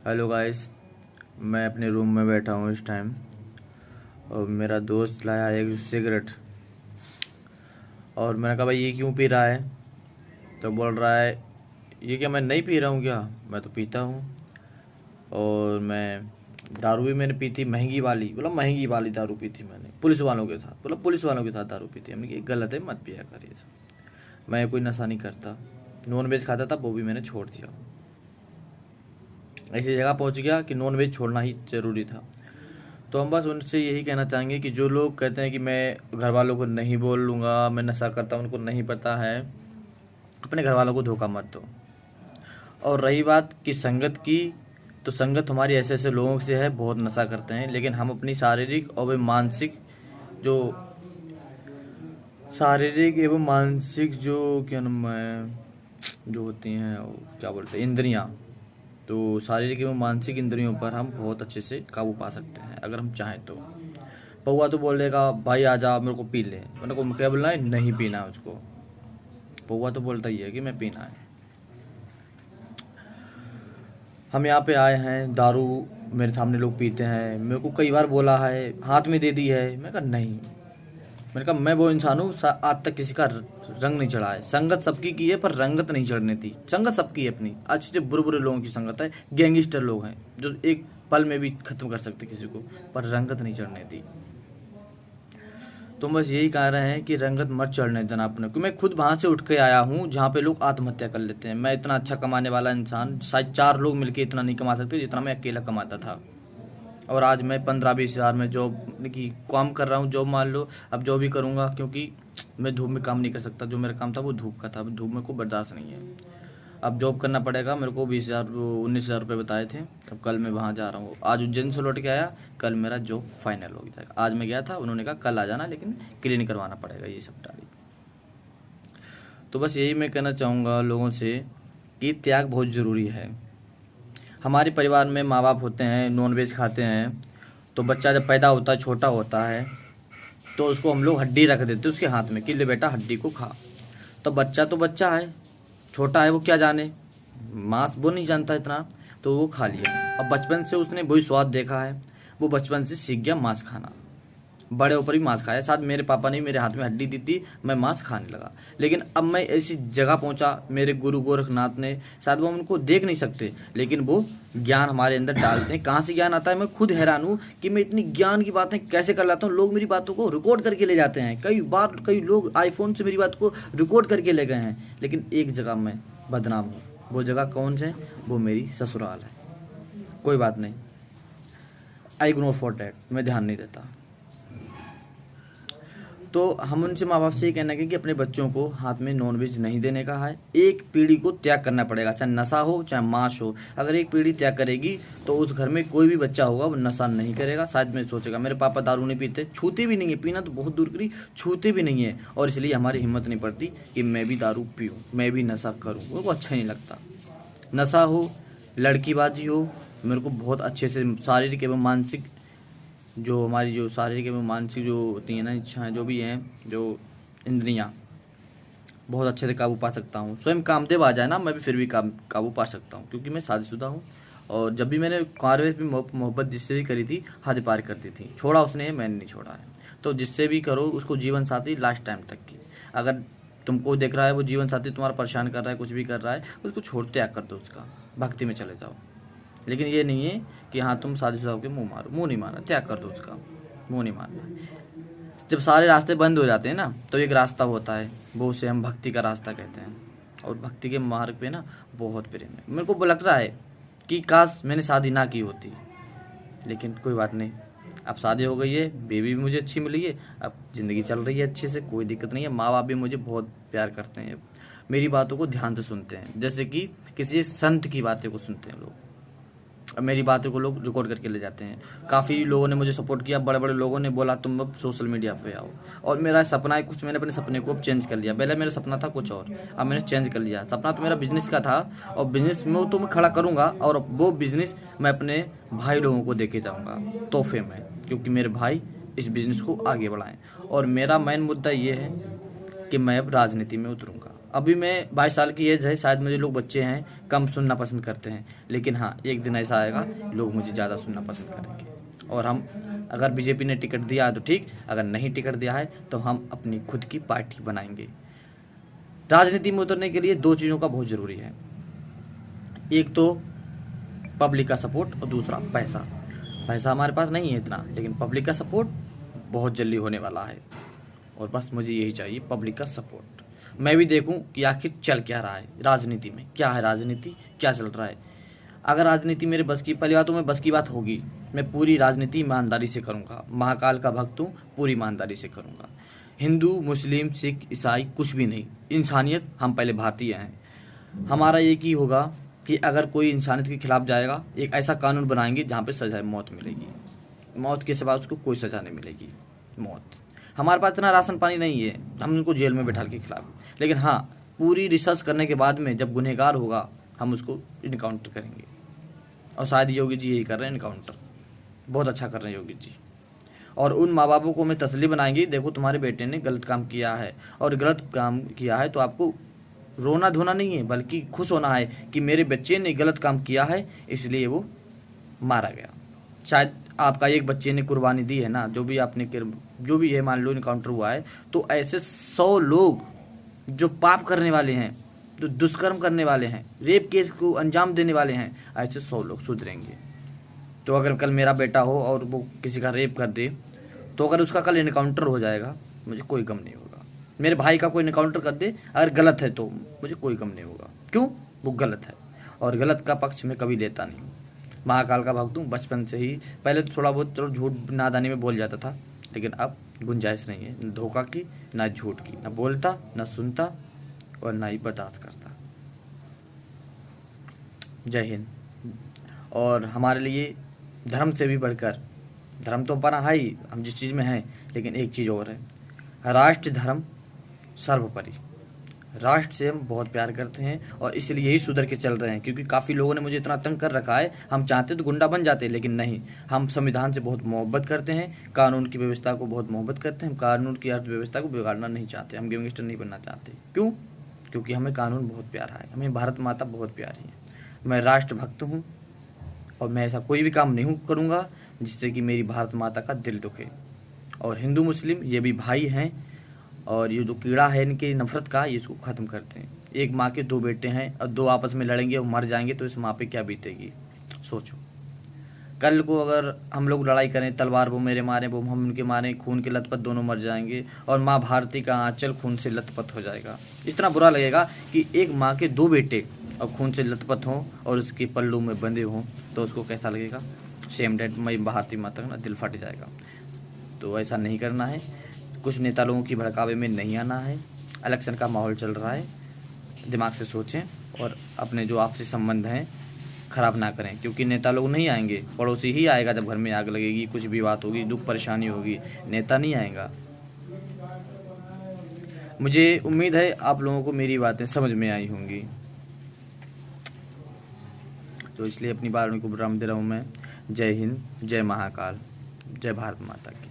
Hello guys, मैं अपने room में बैठा हूँ इस टाइम और मेरा दोस्त लाया एक सिगरेट और मैंने कहा भाई ये क्यों पी रहा है। तो बोल रहा है ये क्या मैं नहीं पी रहा हूँ क्या, मैं तो पीता हूँ। और मैं दारू भी मैंने पी थी, महंगी वाली, बोला महंगी वाली दारू पी थी मैंने पुलिस वालों के साथ, बोला पुलिस वालों के साथ दारू पी थी। हमने कहा ये गलत है, मत पिया कर ये सब। मैं कोई नशा नहीं करता, नॉन वेज खाता था वो भी मैंने छोड़ दिया। ऐसी जगह पहुंच गया कि नॉन वेज छोड़ना ही ज़रूरी था। तो हम बस उनसे यही कहना चाहेंगे कि जो लोग कहते हैं कि मैं घर वालों को नहीं बोल लूँगा, मैं नशा करता हूँ, उनको नहीं पता है, अपने घर वालों को धोखा मत दो। और रही बात कि संगत की, तो संगत हमारी ऐसे ऐसे लोगों से है बहुत नशा करते हैं, लेकिन हम अपनी शारीरिक और मानसिक जो जो क्या नाम है जो होती हैं वो क्या बोलते हैं इंद्रियां, तो शारीरिक एवं मानसिक इंद्रियों पर हम बहुत अच्छे से काबू पा सकते हैं अगर हम चाहें तो। पौवा तो बोल देगा भाई आ जा मेरे को पी ले, मेरे को क्या बोलना है, नहीं पीना है उसको। पौवा तो बोलता ही है कि मैं पीना है। हम यहाँ पे आए हैं, दारू मेरे सामने लोग पीते हैं, मेरे को कई बार बोला है, हाथ में दे दी है, मैंने कहा नहीं। मैंने कहा मैं वो इंसान हूँ आज तक किसी का रंग नहीं चढ़ा है। संगत सबकी की है पर रंगत नहीं चढ़ने थी। संगत सबकी है अपनी, अच्छे से बुरे बुरे लोगों की संगत है, गैंगस्टर लोग हैं जो एक पल में भी खत्म कर सकते किसी को, पर रंगत नहीं चढ़ने दी। तो बस यही कह रहे हैं कि रंगत मत चढ़ने देना अपने को। मैं खुद वहां से उठ के आया हूँ जहाँ पे लोग आत्महत्या कर लेते हैं। मैं इतना अच्छा कमाने वाला इंसान, शायद 4 लोग मिलके इतना नहीं कमा सकते जितना मैं अकेला कमाता था। और आज मैं 15-20 हज़ार में जॉब की काम कर रहा हूँ, जॉब मान लो। अब जो भी करूँगा, क्योंकि मैं धूप में काम नहीं कर सकता, जो मेरा काम था वो धूप का था, धूप मेरे को बर्दाश्त नहीं है। अब जॉब करना पड़ेगा मेरे को। 19,000 रुपये बताए थे। अब कल मैं वहाँ जा रहा हूँ, आज उज्जैन से लौट के आया, कल मेरा जॉब फाइनल हो जाएगा। आज मैं गया था, उन्होंने कहा कल आ जाना, लेकिन क्लीन करवाना पड़ेगा ये सब डाली। तो बस यही मैं कहना चाहूँगा लोगों से कि त्याग बहुत ज़रूरी है। हमारे परिवार में माँ बाप होते हैं, नॉन वेज खाते हैं, तो बच्चा जब पैदा होता है, छोटा होता है, तो उसको हम लोग हड्डी रख देते हैं उसके हाथ में कि ले बेटा हड्डी को खा। तो बच्चा है, छोटा है, वो क्या जाने, मांस वो नहीं जानता इतना, तो वो खा लिया। अब बचपन से उसने वही स्वाद देखा है, वो बचपन से सीख गया मांस खाना। बड़े ऊपर भी मांस खाया, शायद मेरे पापा ने मेरे हाथ में हड्डी दी थी, मैं मांस खाने लगा। लेकिन अब मैं ऐसी जगह पहुंचा, मेरे गुरु गोरखनाथ ने, शायद वो उनको देख नहीं सकते, लेकिन वो ज्ञान हमारे अंदर डालते हैं। कहाँ से ज्ञान आता है, मैं खुद हैरान हूँ कि मैं इतनी ज्ञान की बातें कैसे कर लाता हूँ। लोग मेरी बातों को रिकॉर्ड करके ले जाते हैं, कई बार कई लोग आईफोन से मेरी बात को रिकॉर्ड करके ले गए हैं, लेकिन एक जगह मैं बदनाम हूँ। वो जगह कौन से, वो मेरी ससुराल है। कोई बात नहीं, आई इग्नोर फॉर डैट, मैं ध्यान नहीं देता। तो हम उनसे माँ बाप से ये कहना है कि अपने बच्चों को हाथ में नॉनवेज नहीं देने का है। एक पीढ़ी को त्याग करना पड़ेगा, चाहे नशा हो चाहे मांस हो। अगर एक पीढ़ी त्याग करेगी तो उस घर में कोई भी बच्चा होगा वो नशा नहीं करेगा। शायद में सोचेगा मेरे पापा दारू नहीं पीते, छूते भी नहीं है, पीना तो बहुत दूर करी, छूते भी नहीं है, और इसलिए हमारी हिम्मत नहीं पड़ती कि मैं भी दारू पीऊँ, मैं भी नशा करूँ, वो अच्छा नहीं लगता। नशा हो, लड़कीबाजी हो, मेरे को बहुत अच्छे से शारीरिक एवं मानसिक जो हमारी जो शारीरिक एवं मानसिक जो होती हैं ना इच्छाएं, जो भी हैं, जो इंद्रियां, बहुत अच्छे से काबू पा सकता हूँ। स्वयं कामदेव आ जाए ना, मैं भी फिर भी काबू पा सकता हूँ, क्योंकि मैं शादीशुदा हूँ। और जब भी मैंने कारवेज में मोहब्बत जिससे भी करी थी, हद पार कर दी थी। छोड़ा उसने है, मैंने नहीं छोड़ा है। तो जिससे भी करो उसको जीवन साथी लास्ट टाइम तक की। अगर तुमको देख रहा है वो जीवन साथी तुम्हारा परेशान कर रहा है, कुछ भी कर रहा है, उसको छोड़ त्याग कर दो, उसका भक्ति में चले जाओ। लेकिन ये नहीं है कि हाँ तुम शादीशुदा होकर मुंह मारो, मुंह नहीं मारना, त्याग कर दो उसका, मुंह नहीं मारना। जब सारे रास्ते बंद हो जाते हैं ना, तो एक रास्ता होता है, वो उसे हम भक्ति का रास्ता कहते हैं। और भक्ति के मार्ग पे ना बहुत प्रेम है। मेरे को लग रहा है कि काश मैंने शादी ना की होती, लेकिन कोई बात नहीं, अब शादी हो गई है, बेबी भी मुझे अच्छी मिली है, अब ज़िंदगी चल रही है अच्छे से, कोई दिक्कत नहीं है। माँ बाप भी मुझे बहुत प्यार करते हैं, मेरी बातों को ध्यान से सुनते हैं, जैसे कि किसी संत की बातें को सुनते हैं लोग। अब मेरी बातों को लोग रिकॉर्ड करके ले जाते हैं। काफ़ी लोगों ने मुझे सपोर्ट किया, बड़े बड़े लोगों ने बोला तुम अब सोशल मीडिया पे आओ। और मेरा सपना है कुछ, मैंने अपने सपने को अब चेंज कर लिया। पहले मेरा सपना था कुछ और, अब मैंने चेंज कर लिया। सपना तो मेरा बिजनेस का था, और बिजनेस में तो मैं खड़ा करूँगा, और वो बिजनेस मैं अपने भाई लोगों को देके जाऊँगा तोहफे में, क्योंकि मेरे भाई इस बिजनेस को आगे बढ़ाएं। और मेरा मेन मुद्दा ये है कि मैं अब राजनीति में उतरूँगा। अभी मैं 22 साल की एज है, शायद मुझे लोग बच्चे हैं, कम सुनना पसंद करते हैं, लेकिन हाँ एक दिन ऐसा आएगा लोग मुझे ज़्यादा सुनना पसंद करेंगे। और हम अगर बीजेपी ने टिकट दिया है तो ठीक, अगर नहीं टिकट दिया है तो हम अपनी खुद की पार्टी बनाएंगे। राजनीति में उतरने के लिए दो चीज़ों का बहुत ज़रूरी है, एक तो पब्लिक का सपोर्ट और दूसरा पैसा। पैसा हमारे पास नहीं है इतना, लेकिन पब्लिक का सपोर्ट बहुत जल्दी होने वाला है, और बस मुझे यही चाहिए, पब्लिक का सपोर्ट। मैं भी देखूं कि आखिर चल क्या रहा है राजनीति में, क्या है राजनीति, क्या चल रहा है। अगर राजनीति मेरे बस की, पहली बात तो मैं बस की बात होगी, मैं पूरी राजनीति ईमानदारी से करूंगा, महाकाल का भक्त हूँ, पूरी ईमानदारी से करूंगा। हिंदू, मुस्लिम, सिख, ईसाई कुछ भी नहीं, इंसानियत, हम पहले भारतीय हैं। हमारा एक ही होगा कि अगर कोई इंसानियत के खिलाफ जाएगा, एक ऐसा कानून बनाएंगे जहाँ पे सजा मौत मिलेगी, मौत के सिवा उसको कोई सजा नहीं मिलेगी, मौत। हमारे पास इतना राशन पानी नहीं है हम उनको जेल में बैठा के खिलाएं, लेकिन हाँ पूरी रिसर्च करने के बाद में जब गुनहगार होगा हम उसको इनकाउंटर करेंगे। और शायद योगी जी यही कर रहे हैं, इनकाउंटर बहुत अच्छा कर रहे हैं योगी जी। और उन माँ बापों को हमें तसल्ली बनाएंगे, देखो तुम्हारे बेटे ने गलत काम किया है, और गलत काम किया है तो आपको रोना धोना नहीं है, बल्कि खुश होना है कि मेरे बच्चे ने गलत काम किया है इसलिए वो मारा गया। शायद आपका एक बच्चे ने कुर्बानी दी है ना, जो भी आपने जो भी है, मान लो इनकाउंटर हुआ है, तो ऐसे 100 लोग जो पाप करने वाले हैं, जो दुष्कर्म करने वाले हैं, रेप केस को अंजाम देने वाले हैं, ऐसे 100 लोग सुधरेंगे। तो अगर कल मेरा बेटा हो और वो किसी का रेप कर दे, तो अगर उसका कल इनकाउंटर हो जाएगा मुझे कोई गम नहीं होगा। मेरे भाई का कोई इनकाउंटर कर दे अगर गलत है तो मुझे कोई गम नहीं होगा, क्यों, वो गलत है, और गलत का पक्ष में कभी लेता नहीं हूँ। महाकाल का भक्त हूँ बचपन से ही। पहले तो थोड़ा बहुत चलो झूठ नादानी में बोल जाता था, लेकिन अब गुंजाइश नहीं है, न धोखा की ना झूठ की, ना बोलता ना सुनता और ना ही बर्दाश्त करता। जय हिंद। और हमारे लिए धर्म से भी बढ़कर, धर्म तो हमारा है ही, हम जिस चीज़ में हैं, लेकिन एक चीज़ और है, राष्ट्र धर्म सर्वोपरि। राष्ट्र से हम बहुत प्यार करते हैं और इसलिए यही सुधर के चल रहे हैं, क्योंकि काफ़ी लोगों ने मुझे इतना तंग कर रखा है। हम चाहते तो गुंडा बन जाते, लेकिन नहीं, हम संविधान से बहुत मोहब्बत करते हैं, कानून की व्यवस्था को बहुत मोहब्बत करते हैं, हम कानून की अर्थव्यवस्था को बिगाड़ना नहीं चाहते, हम गैंगस्टर नहीं बनना चाहते। क्यों? क्योंकि हमें कानून बहुत प्यारा है, हमें भारत माता बहुत प्यारी है। मैं राष्ट्र भक्त हूँ और मैं ऐसा कोई भी काम नहीं करूँगा जिससे कि मेरी भारत माता का दिल दुखे। और हिंदू मुस्लिम ये भी भाई हैं, और ये जो कीड़ा है इनके नफरत का, ये इसको ख़त्म करते हैं। एक माँ के 2 बेटे हैं और 2 आपस में लड़ेंगे और मर जाएंगे, तो इस माँ पे क्या बीतेगी सोचो। कल को अगर हम लोग लड़ाई करें, तलवार वो मेरे मारे वो हम उनके मारें, खून के लथपथ दोनों मर जाएंगे, और माँ भारती का आंचल खून से लथपथ हो जाएगा। इतना बुरा लगेगा कि एक माँ के 2 बेटे और खून से लथपथ हों और उसके पल्लू में बंधे हों, तो उसको कैसा लगेगा? सेम डेट मैं भारती माता का दिल फट जाएगा। तो ऐसा नहीं करना है, कुछ नेता लोगों की भड़कावे में नहीं आना है। इलेक्शन का माहौल चल रहा है, दिमाग से सोचें और अपने जो आपसी संबंध हैं खराब ना करें, क्योंकि नेता लोग नहीं आएंगे, पड़ोसी ही आएगा। जब घर में आग लगेगी, कुछ भी बात होगी, दुख परेशानी होगी, नेता नहीं आएगा। मुझे उम्मीद है आप लोगों को मेरी बातें समझ में आई होंगी, तो इसलिए अपनी बात को विराम दे रहा हूँ मैं। जय हिंद, जय महाकाल, जय भारत माता की।